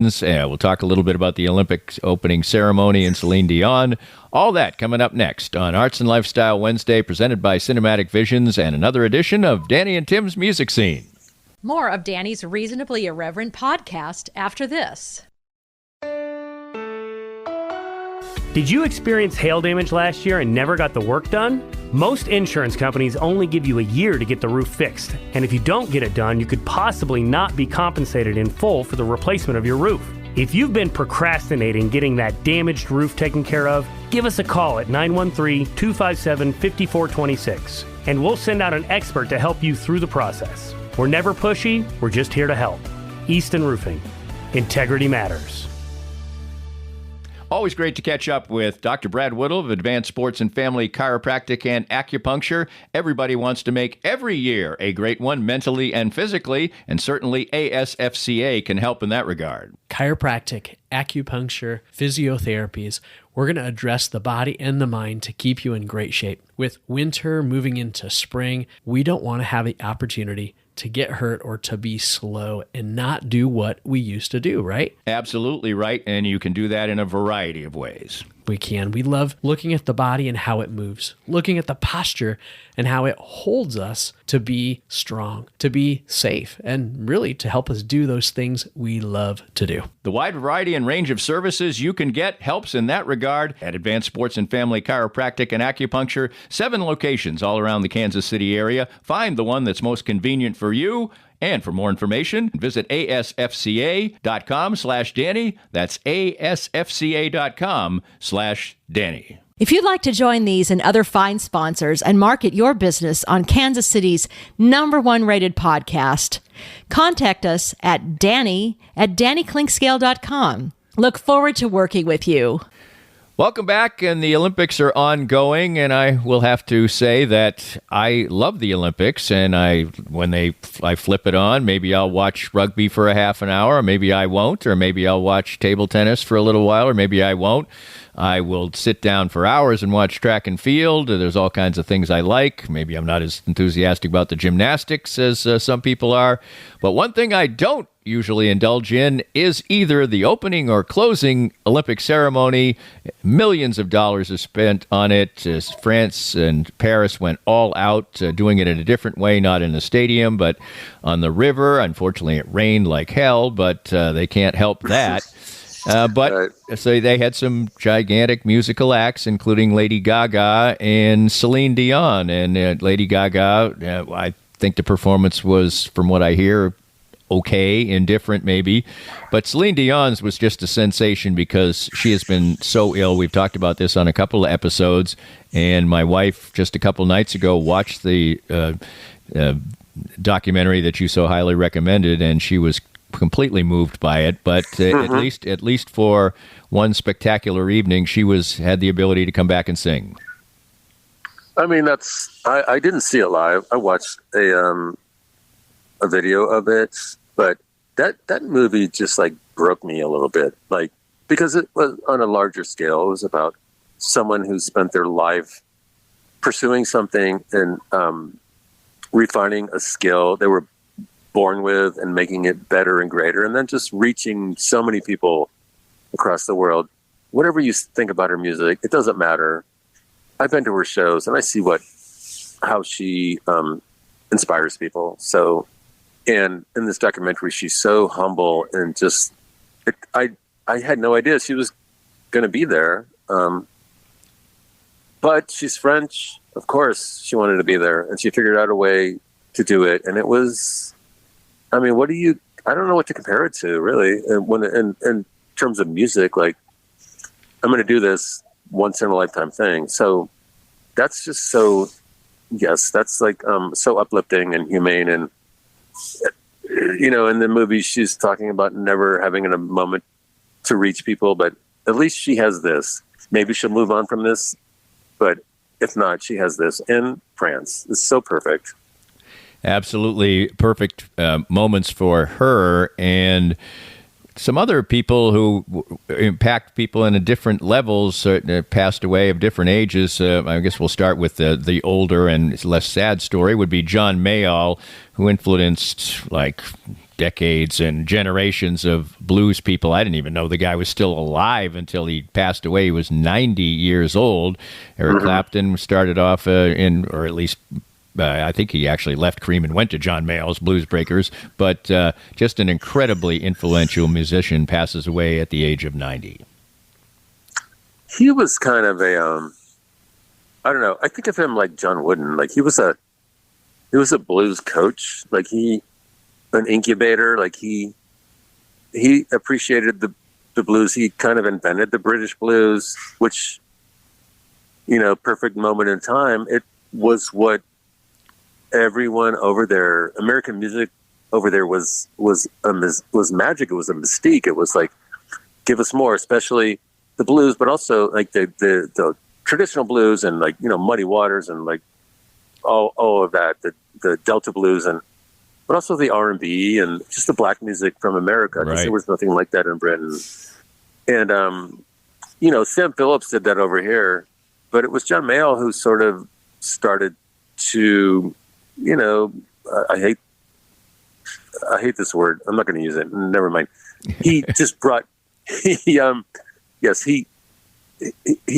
We'll talk a little bit about the Olympics opening ceremony and Celine Dion. All that coming up next on Arts and Lifestyle Wednesday, presented by Cinematic Visions, and another edition of Danny and Tim's Music Scene. More of Danny's Reasonably Irreverent podcast after this. Did you experience hail damage last year and never got the work done? Most insurance companies only give you a year to get the roof fixed. And if you don't get it done, you could possibly not be compensated in full for the replacement of your roof. If you've been procrastinating getting that damaged roof taken care of, give us a call at 913-257-5426. And we'll send out an expert to help you through the process. We're never pushy, we're just here to help. Easton Roofing. Integrity matters. Always great to catch up with Dr. Brad Whittle of Advanced Sports and Family Chiropractic and Acupuncture. Everybody wants to make every year a great one, mentally and physically, and certainly ASFCA can help in that regard. Chiropractic, acupuncture, physiotherapies, we're going to address the body and the mind to keep you in great shape. With winter moving into spring, we don't want to have the opportunity to get hurt or to be slow and not do what we used to do, right? Absolutely right, and you can do that in a variety of ways. We can. We love looking at the body and how it moves, looking at the posture and how it holds us to be strong, to be safe, and really to help us do those things we love to do. The wide variety and range of services you can get helps in that regard at Advanced Sports and Family Chiropractic and Acupuncture. 7 locations all around the Kansas City area. Find the one that's most convenient for you. And for more information, visit asfca.com/Danny. That's asfca.com/Danny. If you'd like to join these and other fine sponsors and market your business on Kansas City's #1 rated podcast, contact us at Danny@DannyKlinkscale.com. Look forward to working with you. Welcome back, and the Olympics are ongoing, and I will have to say that I love the Olympics, and I flip it on, maybe I'll watch rugby for a half an hour, or maybe I won't, or maybe I'll watch table tennis for a little while, or maybe I won't. I will sit down for hours and watch track and field. There's all kinds of things I like. Maybe I'm not as enthusiastic about the gymnastics as some people are, but one thing I don't usually indulge in is either the opening or closing Olympic ceremony. Millions of dollars are spent on it. France and Paris went all out, doing it in a different way, not in a stadium, but on the river. Unfortunately, it rained like hell, but they can't help that. So they had some gigantic musical acts, including Lady Gaga and Celine Dion. And Lady Gaga, I think the performance was, from what I hear, okay, indifferent maybe. But Celine Dion's was just a sensation because she has been so ill. We've talked about this on a couple of episodes. And my wife, just a couple nights ago, watched the documentary that you so highly recommended, and she was completely moved by it. But at least for one spectacular evening, she had the ability to come back and sing. I mean, I didn't see it live. I watched a video of it, but that movie just like broke me a little bit, like, because it was on a larger scale. It was about someone who spent their life pursuing something and refining a skill they were born with and making it better and greater, and then just reaching so many people across the world. Whatever you think about her music, it doesn't matter. I've been to her shows and I see how she inspires people. So, and in this documentary, she's so humble and just, I had no idea she was going to be there. But she's French. Of course she wanted to be there, and she figured out a way to do it. And it was, I mean, I don't know what to compare it to, really. And when, in terms of music, like, I'm going to do this once in a lifetime thing. So that's just that's like so uplifting and humane. And, you know, in the movie, she's talking about never having a moment to reach people, but at least she has this. Maybe she'll move on from this, but if not, she has this in France. It's so perfect. Absolutely perfect moments for her. And some other people who impact people in a different levels passed away of different ages. I guess we'll start with the older and less sad story would be John Mayall, who influenced like decades and generations of blues people. I didn't even know the guy was still alive until he passed away. He was 90 years old. Eric Clapton started off or at least I think he actually left Cream and went to John Mayall's Blues Breakers, but just an incredibly influential musician, passes away at the age of 90. He was kind of a, I don't know, I think of him like John Wooden. Like he was a blues coach. Like an incubator. Like he appreciated the blues. He kind of invented the British blues, which, perfect moment in time. It was what everyone over there, American music over there was magic. It was a mystique. It was like, give us more, especially the blues, but also like the traditional blues and like, Muddy Waters and like all of that, the Delta blues but also the R&B and just the black music from America. Because there was nothing like that in Britain. And, Sam Phillips did that over here, but it was John Mayall who sort of started to, I hate this word. I'm not going to use it. Never mind. He just brought, he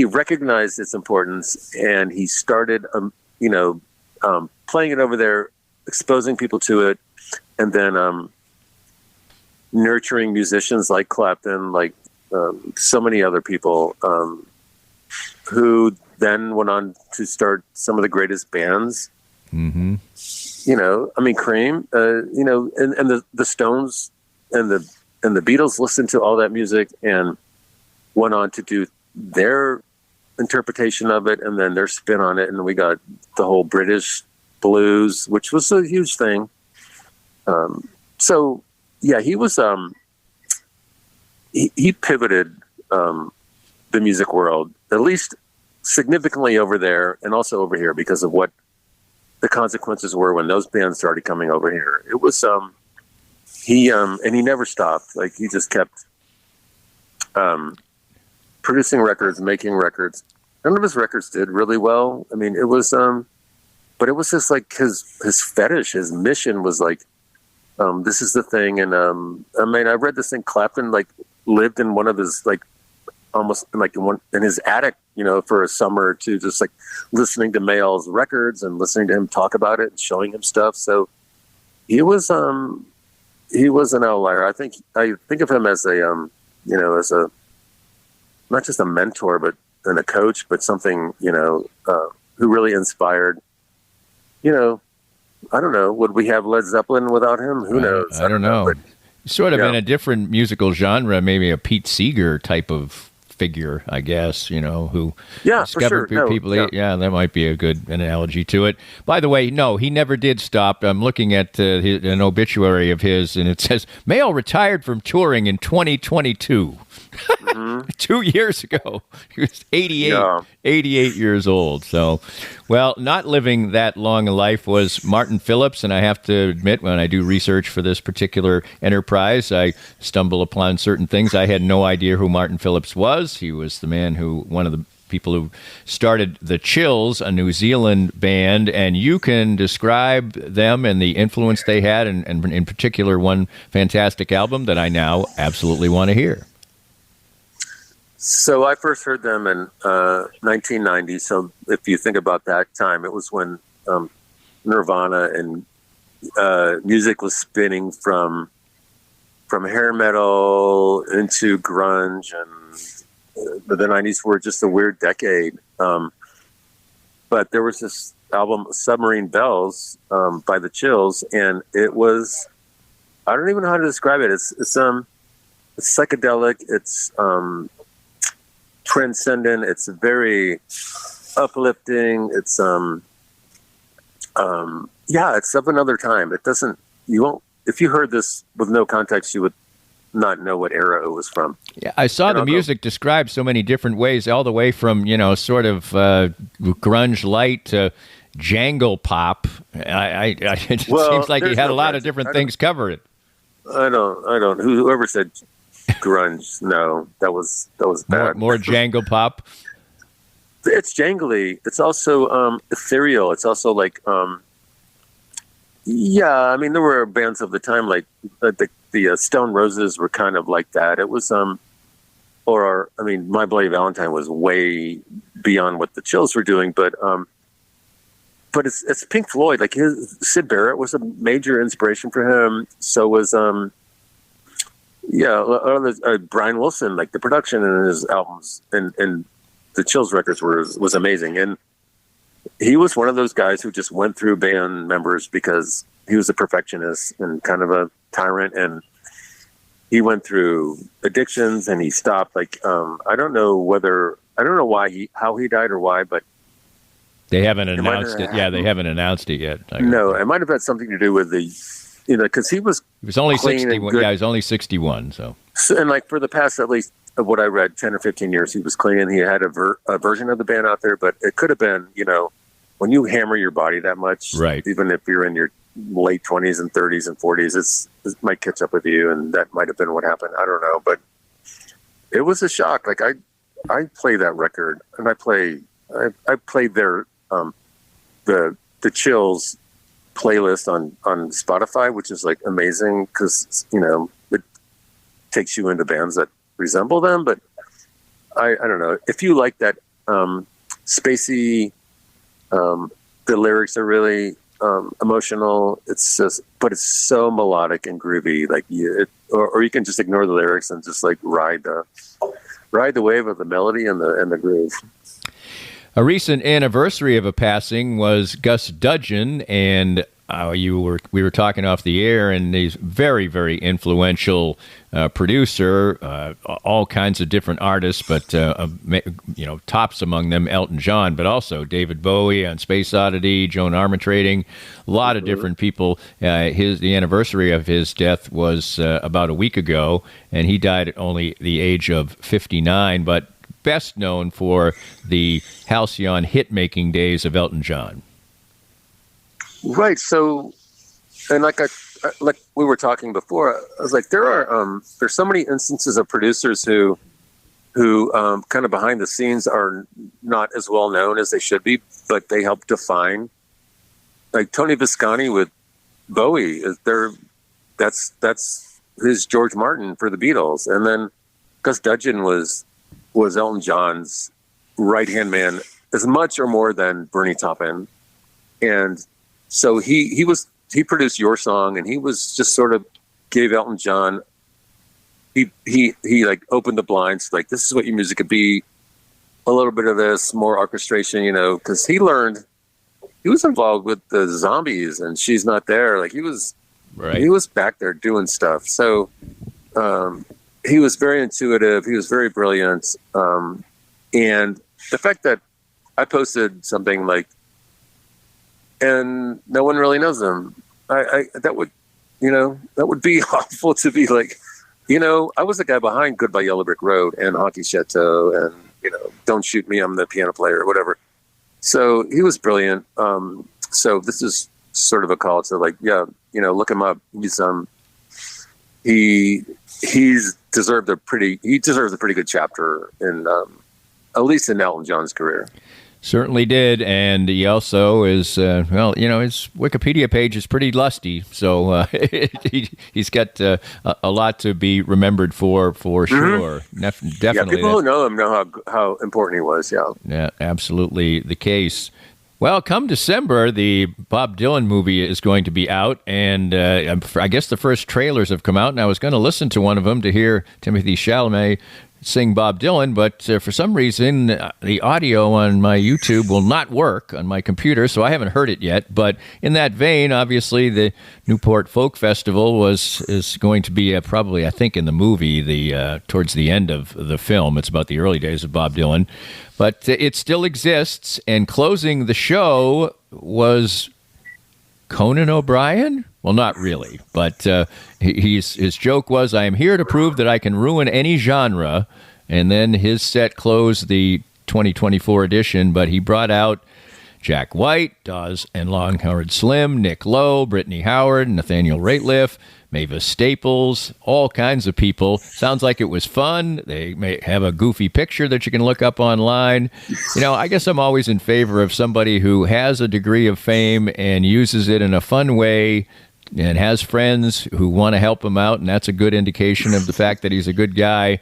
recognized its importance and he started, playing it over there, exposing people to it, and then nurturing musicians like Clapton, like so many other people who then went on to start some of the greatest bands. Mm-hmm. Cream, and the Stones and the Beatles listened to all that music and went on to do their interpretation of it and then their spin on it, and we got the whole British blues, which was a huge thing. He was he pivoted the music world at least significantly over there and also over here because of what the consequences were when those bands started coming over here. It was he never stopped. Like he just kept producing records, making records. None of his records did really well. I mean, it was but it was just like his fetish, his mission was like, this is the thing. And I read this thing. Clapton like lived in one of his like almost like in his attic, for a summer or two, just like listening to Mayall's records and listening to him talk about it and showing him stuff. So he was an outlier. I think of him as as a not just a mentor, and a coach, but something who really inspired. I don't know. Would we have Led Zeppelin without him? Who knows? I don't know. Sort of in a different musical genre, maybe a Pete Seeger type of figure, I guess, who discovered people. That might be a good analogy to it. By the way, no, he never did stop. I'm looking at an obituary of his, and it says, Mayall retired from touring in 2022. Mm-hmm. 2 years ago. He was 88 years old. So, well, not living that long a life was Martin Phillips, and I have to admit, when I do research for this particular enterprise, I stumble upon certain things. I had no idea who Martin Phillips was. He was the man one of the people who started the Chills, a New Zealand band, and you can describe them and the influence they had, and in particular one fantastic album that I now absolutely want to hear. So I first heard them in 1990. So if you think about that time, it was when Nirvana and music was spinning from hair metal into grunge, and the 90s were just a weird decade. But there was this album, Submarine Bells, by the Chills, and it was, I don't even know how to describe it. It's psychedelic. It's transcendent. It's very uplifting. It's it's of another time. If you heard this with no context, you would not know what era it was from. Yeah, I saw the music described so many different ways, all the way from sort of grunge light to jangle pop. It seems like he had a lot of different things covered. I don't. Whoever said grunge? No, that was bad. More jangle pop. It's jangly. It's also ethereal. It's also like Yeah, I mean, there were bands of the time, like the Stone Roses were kind of like that. It was, or I mean, My Bloody Valentine was way beyond what the Chills were doing, but it's Pink Floyd. Like Syd Barrett was a major inspiration for him. So was Brian Wilson. Like the production in his albums and the Chills records was amazing. And he was one of those guys who just went through band members because he was a perfectionist and kind of a tyrant, and he went through addictions and he stopped. Like I don't know how he died or why, but they haven't announced it. Yeah, they haven't announced it yet. No, it might have had something to do with because he was only 61. Yeah, he was only 61. So and like for the past, at least of what I read, 10 or 15 years, he was clean. He had a version of the band out there, but it could have been, when you hammer your body that much, right? Even if you're in your late 20s and 30s and 40s, it might catch up with you, and that might have been what happened. I don't know, but it was a shock. Like I play that record, and I played their the Chills playlist on Spotify, which is like amazing because it takes you into bands that resemble them. But I don't know if you like that spacey. The lyrics are really emotional. It's just, but it's so melodic and groovy. Like or you can just ignore the lyrics and just like ride the wave of the melody and the groove. A recent anniversary of a passing was Gus Dudgeon, and we were talking off the air, and he's very, very influential producer, all kinds of different artists, but tops among them Elton John, but also David Bowie on Space Oddity, Joan Armatrading, a lot of different people. The anniversary of his death was about a week ago, and he died at only the age of 59, but best known for the halcyon hit-making days of Elton John. Right. So, and like we were talking before, I was like, there's so many instances of producers who kind of behind the scenes are not as well known as they should be, but they help define. Like Tony Visconti with Bowie that's his George Martin for the Beatles, and then Gus Dudgeon was Elton John's right-hand man as much or more than Bernie Taupin. And so he produced Your Song, and he was just sort of gave Elton John, he like opened the blinds, like this is what your music could be, a little bit of this, more orchestration, because he was involved with the Zombies and She's Not There. Like he was back there doing stuff. So, he was very intuitive. He was very brilliant. And the fact that I posted something like, and no one really knows them, that would be awful to be like, I was the guy behind Goodbye Yellow Brick Road and Hockey Chateau and, Don't Shoot Me, I'm the Piano Player, or whatever. So he was brilliant. So this is sort of a call to like, look him up. He deserves a pretty good chapter in at least in Elton John's career. Certainly did, and he also is, his Wikipedia page is pretty lusty, so he's got a lot to be remembered for sure. Definitely. Yeah, people who know him know how important he was, Yeah, absolutely the case. Well, come December, the Bob Dylan movie is going to be out, and I guess the first trailers have come out, and I was going to listen to one of them to hear Timothée Chalamet sing Bob Dylan, but for some reason, the audio on my YouTube will not work on my computer, so I haven't heard it yet. But in that vein, obviously, the Newport Folk Festival is going to be probably, I think, in the movie, towards the end of the film. It's about the early days of Bob Dylan. But it still exists, and closing the show was Conan O'Brien? Well, not really, but his joke was, I am here to prove that I can ruin any genre, and then his set closed the 2024 edition, but he brought out Jack White, Dawes and Longhorn Slim, Nick Lowe, Brittany Howard, Nathaniel Rateliff, Mavis Staples, all kinds of people. Sounds like it was fun. They may have a goofy picture that you can look up online. I guess I'm always in favor of somebody who has a degree of fame and uses it in a fun way and has friends who want to help him out, and that's a good indication of the fact that he's a good guy.